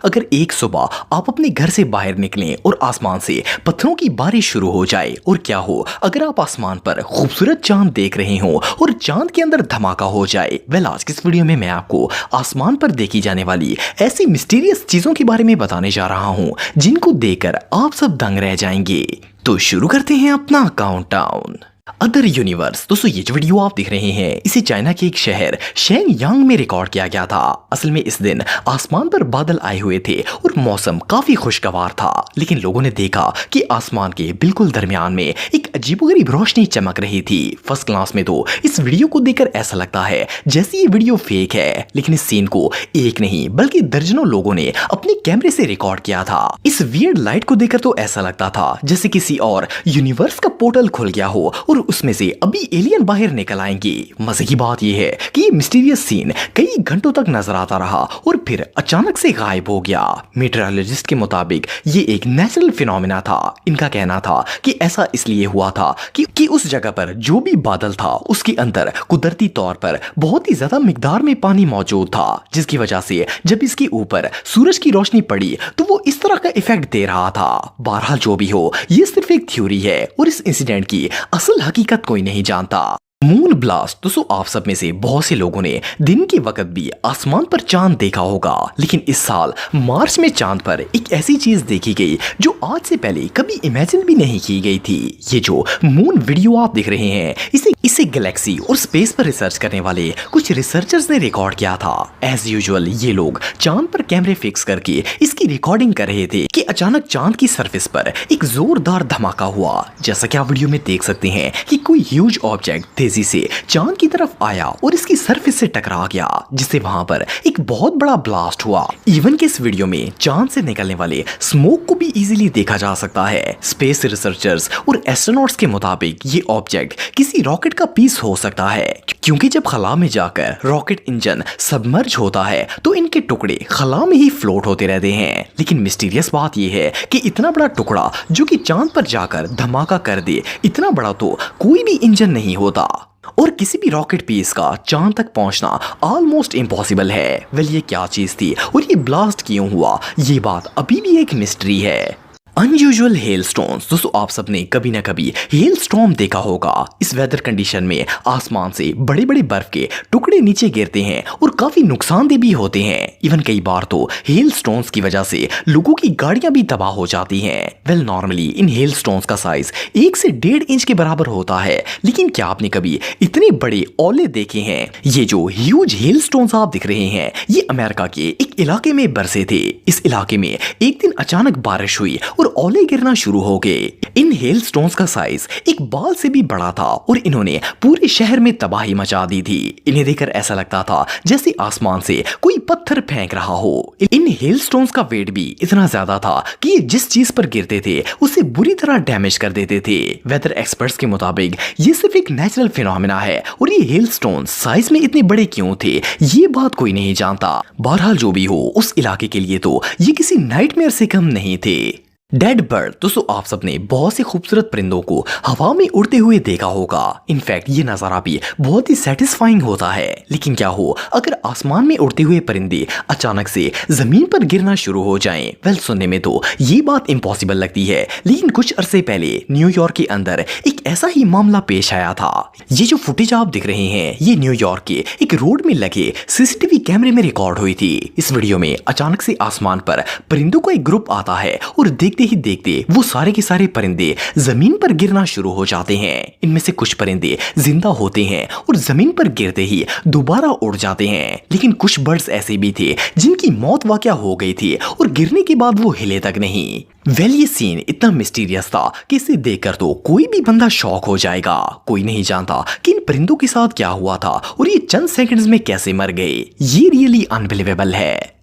अगर एक सुबह आप अपने घर से बाहर निकलें और आसमान से पत्थरों की बारिश शुरू हो जाए, और क्या हो अगर आप आसमान पर खूबसूरत चांद देख रहे हो और चांद के अंदर धमाका हो जाए। आज की इस वीडियो में मैं आपको आसमान पर देखी जाने वाली ऐसी मिस्टीरियस चीजों के बारे में बताने जा रहा हूं जिनको देखकर आप सब दंग रह जाएंगे। तो शुरू करते हैं अपना काउंटडाउन। Other universe. दोस्तों ये जो वीडियो आप देख रहे हैं इसे चाइना के एक शहर शेंगयांग में रिकॉर्ड किया गया था। असल में इस दिन आसमान पर बादल आए हुए थे और मौसम काफी खुशगवार था, लेकिन लोगों ने देखा कि आसमान के बिल्कुल दरमियान में एक अजीबोगरीब रोशनी चमक रही थी। फर्स्ट क्लास में तो इस वीडियो को देखकर ऐसा लगता है जैसे ये वीडियो फेक है, लेकिन इस सीन को एक नहीं बल्कि दर्जनों लोगों ने अपने कैमरे से रिकॉर्ड किया था। इस वियर्ड लाइट को देखकर तो ऐसा लगता था जैसे किसी और यूनिवर्स का पोर्टल खुल गया हो और उसमें से अभी एलियन बाहर निकल आएंगे। मजे की बात यह है कि ये मिस्टीरियस सीन कई घंटों तक नजर आता रहा और फिर अचानक से गायब हो गया। मीटरोलॉजिस्ट के मुताबिक ये एक नेचुरल फिनोमेना था। इनका कहना था कि ऐसा इसलिए हुआ था कि उस जगह पर जो भी बादल था उसके अंदर कुदरती तौर पर बहुत ही ज्यादा मिकदार में पानी मौजूद था, जिसकी वजह से जब इसके ऊपर सूरज की रोशनी पड़ी तो वो इस तरह का इफेक्ट दे रहा था। बहरहाल जो भी हो, ये सिर्फ एक थ्योरी है और इस इंसिडेंट की असल हकीकत कोई नहीं जानता। Moon blast. दोस्तों आप सब में से बहुत से लोगों ने दिन के वक्त भी आसमान पर चांद देखा होगा, लेकिन इस साल मार्च में चांद पर एक ऐसी चीज देखी गई जो आज से पहले कभी इमेजिन भी नहीं की गई थी। ये जो मून वीडियो आप देख रहे हैं इसे गैलेक्सी और स्पेस पर रिसर्च करने वाले कुछ रिसर्चर्स ने रिकॉर्ड किया था। एज यूजुअल ये लोग चांद पर कैमरे फिक्स करके इसकी रिकॉर्डिंग कर रहे थे कि अचानक चांद की सरफेस पर एक जोरदार धमाका हुआ। जैसा कि आप वीडियो में देख सकते हैं कि कोई ह्यूज ऑब्जेक्ट तेजी से चांद की तरफ आया और इसकी सरफेस से टकरा गया, जिससे वहां पर एक बहुत बड़ा ब्लास्ट हुआ। इवन कि इस वीडियो में चांद से निकलने वाले स्मोक को भी इजीली देखा जा सकता है। स्पेस रिसर्चर्स और एस्ट्रोनॉट्स के मुताबिक ये ऑब्जेक्ट किसी रॉकेट का पीस हो सकता है, क्योंकि जब खला में जाकर रॉकेट इंजन सबमर्ज होता है तो इनके टुकड़े खला में ही फ्लोट होते रहते हैं। लेकिन मिस्टीरियस बात यह है कि इतना बड़ा टुकड़ा जो कि चांद पर जाकर धमाका कर दे, इतना बड़ा तो कोई भी इंजन नहीं होता और किसी भी रॉकेट पीस का चांद तक पहुंचना ऑलमोस्ट इम्पॉसिबल है। वेल ये क्या चीज थी और ये ब्लास्ट क्यों हुआ, ये बात अभी भी एक मिस्ट्री है। अनयूजुअल हेलस्टॉर्म्स। दोस्तों आप सबने कभी ना कभी हेलस्टॉर्म देखा होगा। इस वेदर कंडीशन में आसमान से बड़े बड़े बर्फ के टुकड़े नीचे गिरते हैं और काफी नुकसानदेह भी होते हैं। इवन कई बार तो हेलस्टॉर्म्स की वजह से लोगों की गाड़ियां भी तबाह हो जाती हैं। वेल नॉर्मली इन हेलस्टॉर्म्स का साइज 1 से 1.5 इंच के बराबर होता है, लेकिन क्या आपने कभी इतने बड़े ओले देखे हैं? ये जो ह्यूज हेलस्टॉर्म्स आप दिख रहे हैं ये अमेरिका के एक इलाके में बरसे थे। इस इलाके में एक दिन अचानक बारिश हुई और ओले गिरना शुरू हो गए। इन हेलस्टॉर्म्स का साइज एक बाल से भी बड़ा था और इन्होंने पूरे शहर में तबाही मचा दी थी। इन्हें देखकर ऐसा लगता था जैसे आसमान से कोई पत्थर फेंक रहा हो। इन हेलस्टॉर्म्स का वेट भी इतना ज्यादा था कि ये जिस चीज पर गिरते थे उसे बुरी तरह डैमेज कर देते थे। वेदर एक्सपर्ट्स के मुताबिक ये सिर्फ एक नेचुरल फिनोमेना है और ये हेलस्टॉर्म्स साइज में इतने बड़े क्यों थे ये बात कोई नहीं जानता। बहरहाल जो भी हो, उस इलाके के लिए तो ये किसी नाइटमेयर से कम नहीं थे। Dead bird. दोस्तों आप सबने बहुत से खूबसूरत परिंदों को हवा में उड़ते हुए देखा होगा। इनफैक्ट ये नजारा भी बहुत ही सेटिस्फाइंग होता है, लेकिन क्या हो अगर आसमान में उड़ते हुए परिंदे अचानक से जमीन पर गिरना शुरू हो जाएं? वेल सुनने में तो ये बात इम्पॉसिबल लगती है, लेकिन कुछ अरसे पहले न्यूयॉर्क के अंदर एक ऐसा ही मामला पेश आया था। ये जो फुटेज आप दिख रहे हैं ये न्यूयॉर्क के एक रोड में लगे सीसीटीवी कैमरे में रिकॉर्ड हुई थी। इस वीडियो में अचानक से आसमान पर परिंदों का एक ग्रुप आता है और देखते ही देखते वो सारे के सारे परिंदे जमीन पर गिरना शुरू हो जाते हैं। इनमें से कुछ परिंदे जिंदा होते हैं और जमीन पर गिरते ही दोबारा उड़ जाते हैं, लेकिन कुछ बर्ड्स ऐसे भी थे जिनकी मौत वाकया हो गई थी और गिरने के बाद वो हिले तक नहीं। वेल ये सीन इतना मिस्टीरियस था कि इसे देखकर तो कोई भी बंदा शॉक हो जाएगा। कोई नहीं जानता कि इन परिंदों के साथ क्या हुआ था और ये चंद सेकंड्स में कैसे मर गए। ये रियली अनबिलीवेबल है।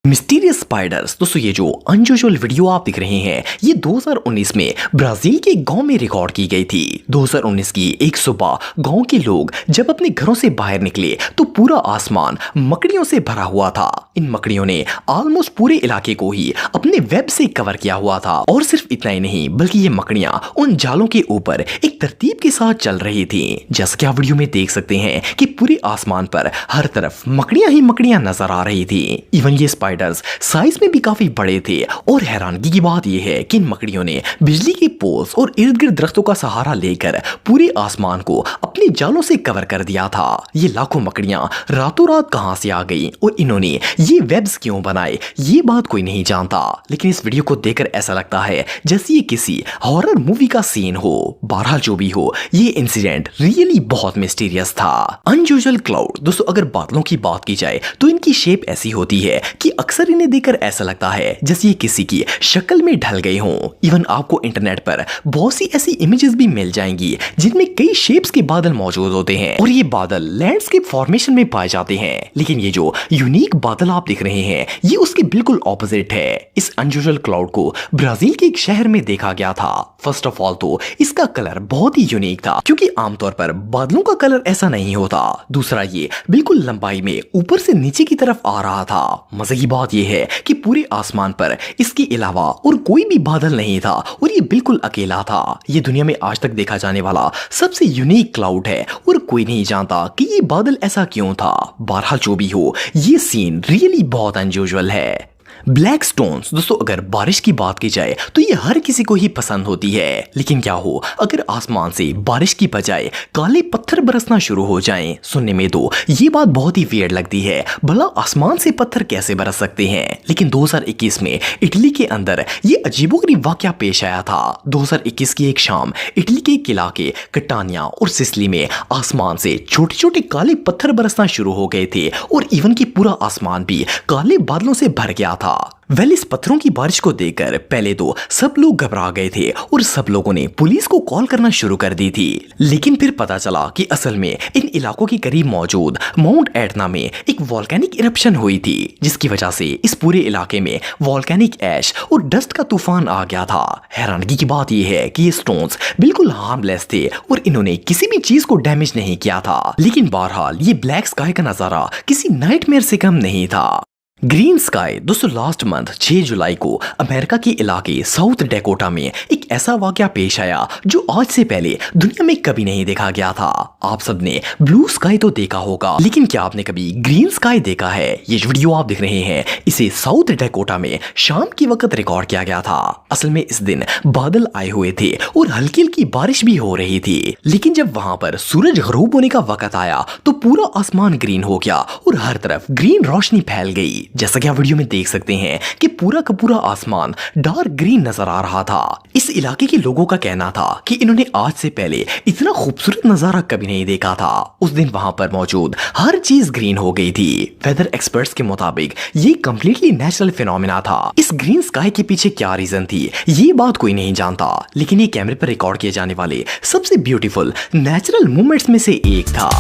Mysterious spiders. दोस्तों ये जो अनयूजुअल वीडियो आप दिख रहे हैं ये 2019 में ब्राजील के गांव में रिकॉर्ड की गई थी। 2019 की एक सुबह गांव के लोग जब अपने घरों से बाहर निकले तो पूरा आसमान मकड़ियों से भरा हुआ था। इन मकड़ियों ने ऑलमोस्ट पूरे इलाके को ही अपने वेब से कवर किया हुआ था और सिर्फ इतना ही नहीं बल्कि ये मकड़ियां उन जालों के ऊपर एक तरतीब के साथ चल रही थी। जैसा कि आप वीडियो में देख सकते हैं कि पूरे आसमान पर हर तरफ मकड़ियां ही मकड़ियां नजर आ रही थी। इवन ये स्पाइडर स्पाइडर्स साइज में भी काफी बड़े थे और हैरानगी की बात यह है कि इन मकड़ियों ने बिजली के पोल्स और इर्द गिर्द दरख्तों का सहारा लेकर पूरे आसमान को अपने जालों से कवर कर दिया था। ये लाखों मकड़ियां रातों रात कहां से आ गई और इन्होंने ये वेब्स क्यों बनाए, ये बात कोई नहीं जानता, लेकिन इस वीडियो को देखकर ऐसा लगता है जैसे ये किसी हॉरर मूवी का सीन हो। बहरहाल जो भी हो, ये इंसिडेंट रियली बहुत मिस्टीरियस था। अनयूजुअल क्लाउड दोस्तों, अगर बादलों की बात की जाए तो इनकी शेप ऐसी होती है कि अक्सर इन्हें देखकर ऐसा लगता है जैसे ये किसी की शक्ल में ढल गए हों। इवन आपको इंटरनेट पर बहुत सी ऐसी इमेजेस भी मिल जाएंगी जिनमें कई शेप्स के बादल मौजूद होते हैं और ये बादल लैंडस्केप फॉर्मेशन में पाए जाते हैं। लेकिन ये जो यूनिक बादल आप देख रहे हैं ये उसके बिल्कुल ऑपोजिट है। इस अनयूजुअल क्लाउड को ब्राजील के एक शहर में देखा गया था। फर्स्ट ऑफ ऑल तो इसका कलर बहुत ही यूनिक था क्योंकि आमतौर पर बादलों का कलर ऐसा नहीं होता। दूसरा, ये बिल्कुल लंबाई में ऊपर से नीचे की तरफ आ रहा था। मजे की बात यह है कि पूरे आसमान पर इसके अलावा और कोई भी बादल नहीं था और ये बिल्कुल अकेला था। ये दुनिया में आज तक देखा जाने वाला सबसे यूनिक क्लाउड है और कोई नहीं जानता कि ये बादल ऐसा क्यों था। बहरहाल जो भी हो, ये सीन रियली बहुत अनयूजुअल है। ब्लैक स्टोन्स दोस्तों, अगर बारिश की बात की जाए तो ये हर किसी को ही पसंद होती है, लेकिन क्या हो अगर आसमान से बारिश की बजाय काले पत्थर बरसना शुरू हो जाएं। सुनने में तो ये बात बहुत ही वियर्ड लगती है, भला आसमान से पत्थर कैसे बरस सकते हैं। लेकिन 2021 में इटली के अंदर ये अजीबोगरीब वाकया पेश आया था। 2021 की एक शाम इटली के एक इलाके कटानिया और सिसिली में आसमान से छोटे छोटे काले पत्थर बरसना शुरू हो गए थे और इवन की पूरा आसमान भी काले बादलों से भर गया था। इस पत्थरों की बारिश को देखकर पहले तो सब लोग घबरा गए थे और सब लोगों ने पुलिस को कॉल करना शुरू कर दी थी। लेकिन फिर पता चला कि असल में इन इलाकों के करीब मौजूद माउंट एटना में एक वॉल्केनिक इरप्शन हुई थी, जिसकी वजह से इस पूरे इलाके में वॉल्केनिक ऐश और डस्ट का तूफान आ गया था। हैरानगी की बात यह है कि ये स्टोन्स बिल्कुल हार्मलेस थे और इन्होंने किसी भी चीज को डैमेज नहीं किया था। लेकिन बहरहाल ये ब्लैक स्काई का नजारा किसी नाइटमेयर से कम नहीं था। ग्रीन स्काई दोस्तों, लास्ट मंथ 6 जुलाई को अमेरिका के इलाके साउथ डेकोटा में एक ऐसा वाकया पेश आया जो आज से पहले दुनिया में कभी नहीं देखा गया था। आप सबने ब्लू स्काई तो देखा होगा, लेकिन क्या आपने कभी ग्रीन स्काई देखा है? ये जो वीडियो आप देख रहे हैं इसे साउथ डेकोटा में शाम के वक्त रिकॉर्ड किया गया था। असल में इस दिन बादल आए हुए थे और हल्की हल्की बारिश भी हो रही थी, लेकिन जब वहां पर सूरज गरूब होने का वक्त आया तो पूरा आसमान ग्रीन हो गया और हर तरफ ग्रीन रोशनी फैल गई। जैसा कि आप वीडियो में देख सकते हैं कि पूरा का पूरा आसमान डार्क ग्रीन नजर आ रहा था। इस इलाके के लोगों का कहना था कि इन्होंने आज से पहले इतना खूबसूरत नजारा कभी नहीं देखा था। उस दिन वहां पर मौजूद हर चीज ग्रीन हो गई थी। वेदर एक्सपर्ट्स के मुताबिक ये कंप्लीटली नेचुरल फिनोमिना था। इस ग्रीन स्काई के पीछे क्या रीजन थी ये बात कोई नहीं जानता, लेकिन ये कैमरे पर रिकॉर्ड किए जाने वाले सबसे ब्यूटीफुल नेचुरल मोमेंट्स में से एक था।